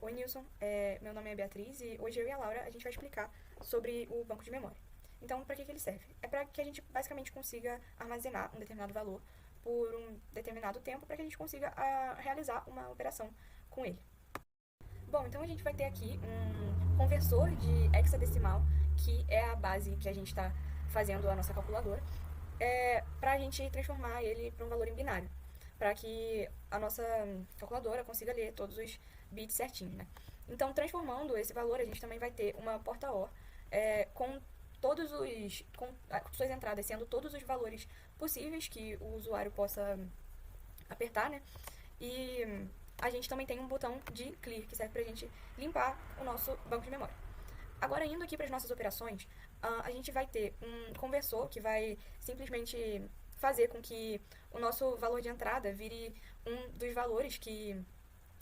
Oi, Nilson. Meu nome é Beatriz e hoje eu e a Laura a gente vai explicar sobre o banco de memória. Então, para que ele serve? É para que a gente basicamente consiga armazenar um determinado valor por um determinado tempo para que a gente consiga realizar uma operação com ele. Bom, então a gente vai ter aqui um conversor de hexadecimal, que é a base que a gente está fazendo a nossa calculadora, para a gente transformar ele para um valor em binário, para que a nossa calculadora consiga ler todos os bits certinho, né? Então, transformando esse valor, a gente também vai ter uma porta OR com com suas entradas sendo todos os valores possíveis que o usuário possa apertar, né? E a gente também tem um botão de clear, que serve para a gente limpar o nosso banco de memória. Agora, indo aqui para as nossas operações, a gente vai ter um conversor que vai simplesmente fazer com que o nosso valor de entrada vire um dos valores que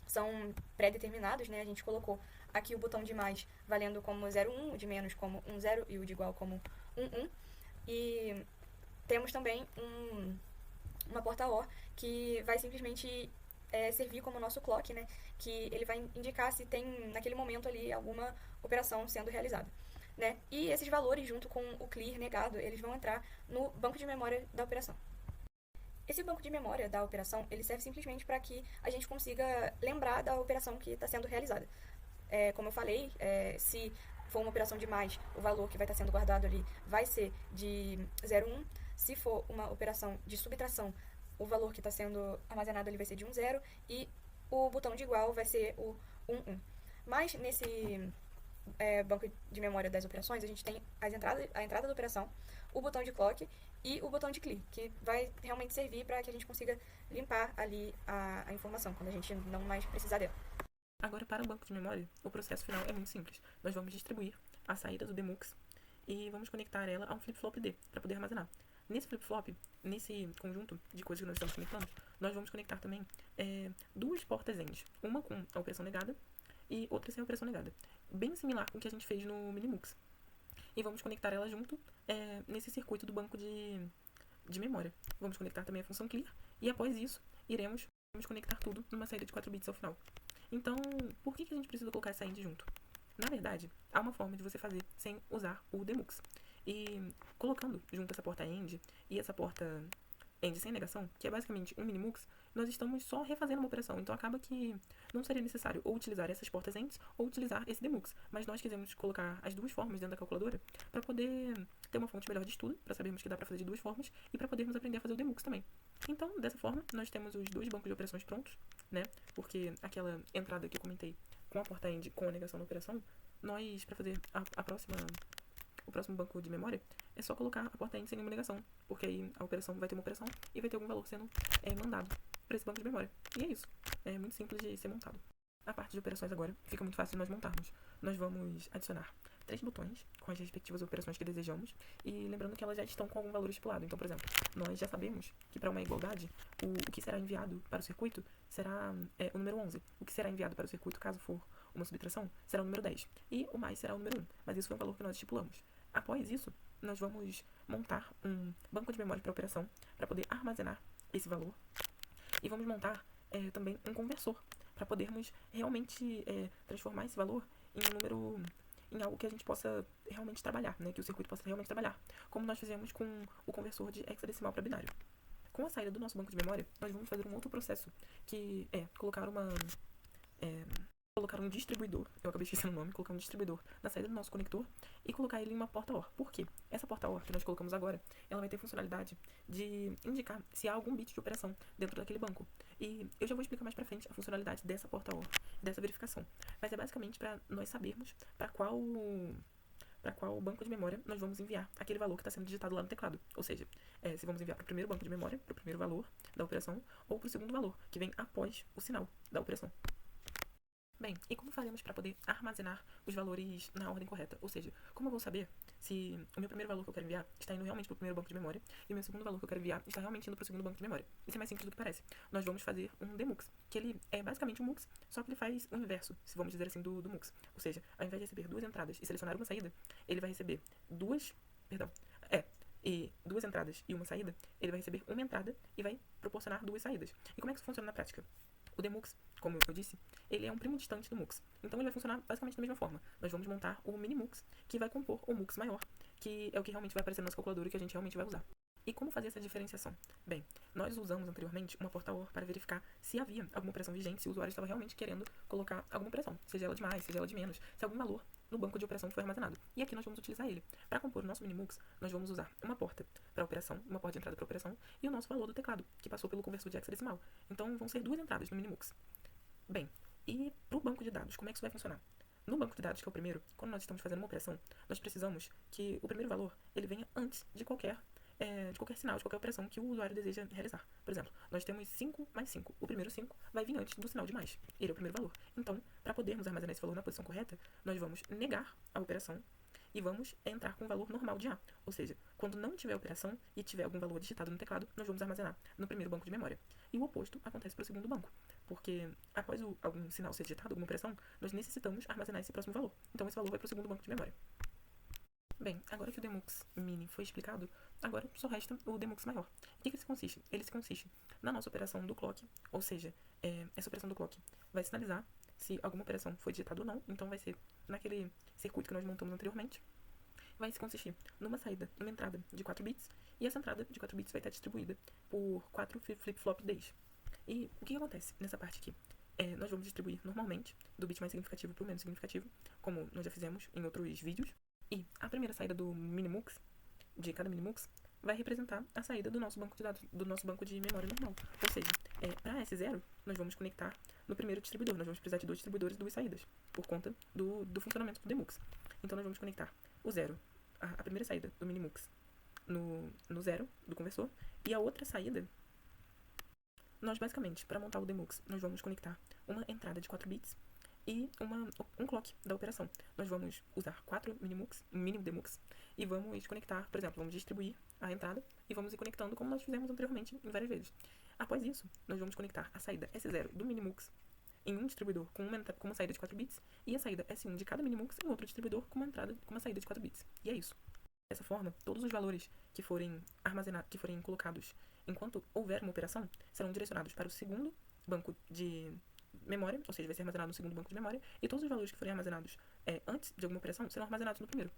são pré-determinados, né? A gente colocou aqui o botão de mais valendo como 0,1, o de menos como 1,0 e o de igual como 1,1. E temos também uma porta OR que vai simplesmente servir como nosso clock, né? Que ele vai indicar se tem naquele momento ali alguma operação sendo realizada, né? E esses valores junto com o clear negado, eles vão entrar no banco de memória da operação. Esse banco de memória da operação, ele serve simplesmente para que a gente consiga lembrar da operação que está sendo realizada. Como eu falei, se for uma operação de mais, o valor que vai estar sendo guardado ali vai ser de 0,1. Se for uma operação de subtração, o valor que está sendo armazenado ali vai ser de 1,0 e o botão de igual vai ser o 1,1. Mas nesse banco de memória das operações, a gente tem a entrada da operação, o botão de clock e o botão de clear, que vai realmente servir para que a gente consiga limpar ali a informação, quando a gente não mais precisar dela. Agora, para o banco de memória, o processo final é muito simples. Nós vamos distribuir a saída do demux e vamos conectar ela a um flip-flop D para poder armazenar. Nesse flip-flop, nesse conjunto de coisas que nós estamos conectando, nós vamos conectar também duas portas END, uma com a operação negada e outra sem a operação negada, bem similar com o que a gente fez no Minimux. E vamos conectar ela junto nesse circuito do banco de memória. Vamos conectar também a função clear e após isso iremos conectar tudo numa saída de 4 bits ao final. Então, por que a gente precisa colocar essa end junto? Na verdade, há uma forma de você fazer sem usar o demux. E colocando junto essa porta end e essa porta end sem negação, que é basicamente um minimux, nós estamos só refazendo uma operação. Então acaba que não seria necessário ou utilizar essas portas ends ou utilizar esse demux. Mas nós quisemos colocar as duas formas dentro da calculadora para poder ter uma fonte melhor de estudo, para sabermos que dá para fazer de duas formas e para podermos aprender a fazer o demux também. Então, dessa forma, nós temos os dois bancos de operações prontos, né? Porque aquela entrada que eu comentei com a porta end com a negação da operação, nós, para fazer o próximo banco de memória, é só colocar a porta end sem nenhuma negação, porque aí a operação vai ter uma operação e vai ter algum valor sendo mandado para esse banco de memória. E é isso. É muito simples de ser montado. A parte de operações agora fica muito fácil de nós montarmos. Nós vamos adicionar 3 botões com as respectivas operações que desejamos e lembrando que elas já estão com algum valor estipulado. Então, por exemplo, nós já sabemos que para uma igualdade, o que será enviado para o circuito será o número 11. O que será enviado para o circuito, caso for uma subtração, será o número 10. E o mais será o número 1. Mas isso foi um valor que nós estipulamos. Após isso, nós vamos montar um banco de memória para operação para poder armazenar esse valor. E vamos montar também um conversor para podermos realmente transformar esse valor em um número, em algo que a gente possa realmente trabalhar, né? Que o circuito possa realmente trabalhar, como nós fizemos com o conversor de hexadecimal para binário. Com a saída do nosso banco de memória, nós vamos fazer um outro processo, que é colocar colocar um distribuidor, eu acabei esquecendo o nome, colocar um distribuidor na saída do nosso conector e colocar ele em uma porta OR. Por quê? Essa porta OR que nós colocamos agora, ela vai ter funcionalidade de indicar se há algum bit de operação dentro daquele banco. E eu já vou explicar mais pra frente a funcionalidade dessa porta OR, dessa verificação. Mas é basicamente para nós sabermos para qual banco de memória nós vamos enviar aquele valor que está sendo digitado lá no teclado. Ou seja, se vamos enviar para o primeiro banco de memória, para o primeiro valor da operação, ou para o segundo valor, que vem após o sinal da operação. Bem, e como faremos para poder armazenar os valores na ordem correta? Ou seja, como eu vou saber se o meu primeiro valor que eu quero enviar está indo realmente para o primeiro banco de memória e o meu segundo valor que eu quero enviar está realmente indo para o segundo banco de memória? Isso é mais simples do que parece. Nós vamos fazer um demux, que ele é basicamente um mux, só que ele faz o inverso, se vamos dizer assim, do mux. Ou seja, ao invés de receber duas entradas e selecionar uma saída, ele vai receber duas entradas e uma saída, ele vai receber uma entrada e vai proporcionar duas saídas. E como é que isso funciona na prática? O demux como eu disse, ele é um primo distante do MUX. Então ele vai funcionar basicamente da mesma forma. Nós vamos montar o mini MUX, que vai compor o MUX maior, que é o que realmente vai aparecer na nossa calculadora e que a gente realmente vai usar. E como fazer essa diferenciação? Bem, nós usamos anteriormente uma porta-OR para verificar se havia alguma operação vigente, se o usuário estava realmente querendo colocar alguma operação, seja ela de mais, seja ela de menos, se algum valor no banco de operação foi armazenado. E aqui nós vamos utilizar ele. Para compor o nosso Minimux, nós vamos usar uma porta para operação, uma porta de entrada para operação, e o nosso valor do teclado, que passou pelo conversor de hexadecimal. Então vão ser duas entradas no Minimux. Bem, e para o banco de dados, como é que isso vai funcionar? No banco de dados, que é o primeiro, quando nós estamos fazendo uma operação, nós precisamos que o primeiro valor ele venha antes de qualquer sinal, de qualquer operação que o usuário deseja realizar. Por exemplo, nós temos 5 mais 5. O primeiro 5 vai vir antes do sinal de mais. Ele é o primeiro valor. Então, para podermos armazenar esse valor na posição correta, nós vamos negar a operação e vamos entrar com o valor normal de A. Ou seja, quando não tiver operação e tiver algum valor digitado no teclado, nós vamos armazenar no primeiro banco de memória. E o oposto acontece para o segundo banco, porque após algum sinal ser digitado, alguma operação, nós necessitamos armazenar esse próximo valor. Então esse valor vai para o segundo banco de memória. Bem, agora que o Demux Mini foi explicado, agora só resta o Demux maior. Em que ele se consiste? Ele se consiste na nossa operação do clock, ou seja, essa operação do clock vai sinalizar se alguma operação foi digitada ou não, então vai ser naquele circuito que nós montamos anteriormente. Vai se consistir numa saída, numa entrada de 4 bits, e essa entrada de 4 bits vai estar distribuída por 4 flip-flop Ds. E o que acontece nessa parte aqui? Nós vamos distribuir normalmente do bit mais significativo para o menos significativo, como nós já fizemos em outros vídeos. E a primeira saída do Minimux, de cada Minimux, vai representar a saída do nosso banco de dados, do nosso banco de memória normal. Ou seja, para S0, nós vamos conectar no primeiro distribuidor. Nós vamos precisar de 2 distribuidores e 2 saídas, por conta do funcionamento do Demux. Então nós vamos conectar o 0, a primeira saída do Minimux, no 0 do conversor, e a outra saída, nós basicamente, para montar o Demux, nós vamos conectar uma entrada de 4 bits e um clock da operação. Nós vamos usar 4 mini Demux e vamos conectar, por exemplo, vamos distribuir a entrada e vamos ir conectando como nós fizemos anteriormente em várias vezes. Após isso, nós vamos conectar a saída S0 do Minimux em um distribuidor com uma saída de 4 bits e a saída S1 de cada Minimux em outro distribuidor com uma saída de 4 bits. E é isso. Dessa forma, todos os valores que forem armazenados, que forem colocados enquanto houver uma operação, serão direcionados para o segundo banco de memória, ou seja, vai ser armazenado no segundo banco de memória, e todos os valores que forem armazenados antes de alguma operação serão armazenados no primeiro.